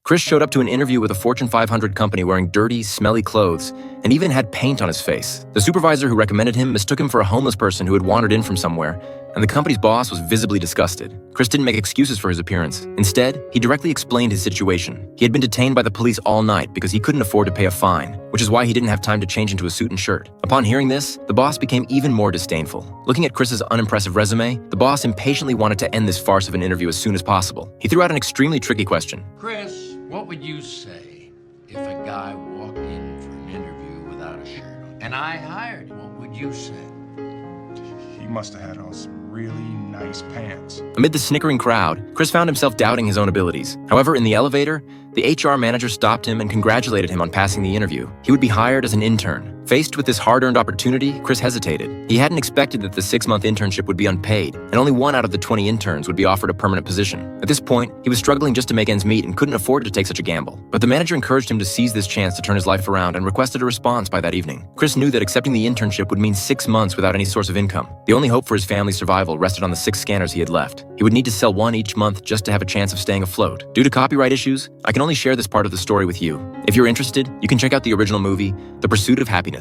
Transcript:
Chris showed up to an interview with a Fortune 500 company wearing dirty, smelly clothes and even had paint on his face. The supervisor who recommended him mistook him for a homeless person who had wandered in from somewhere, and the company's boss was visibly disgusted. Chris didn't make excuses for his appearance. Instead, he directly explained his situation. He had been detained by the police all night because he couldn't afford to pay a fine, which is why he didn't have time to change into a suit and shirt. Upon hearing this, the boss became even more disdainful. Looking at Chris's unimpressive resume, the boss impatiently wanted to end this farce of an interview as soon as possible. He threw out an extremely tricky question. Chris, what would you say if a guy walked in for an interview without a shirt on? And I hired him. What would you say? He must have had on some really nice pants. Amid the snickering crowd, Chris found himself doubting his own abilities. However, in the elevator, the HR manager stopped him and congratulated him on passing the interview. He would be hired as an intern. Faced with this hard-earned opportunity, Chris hesitated. He hadn't expected that the 6-month internship would be unpaid, and only 1 out of the 20 interns would be offered a permanent position. At this point, he was struggling just to make ends meet and couldn't afford to take such a gamble. But the manager encouraged him to seize this chance to turn his life around and requested a response by that evening. Chris knew that accepting the internship would mean 6 months without any source of income. The only hope for his family's survival rested on the 6 scanners he had left. He would need to sell 1 each month just to have a chance of staying afloat. Due to copyright issues, I can only share this part of the story with you. If you're interested, you can check out the original movie, The Pursuit of Happiness.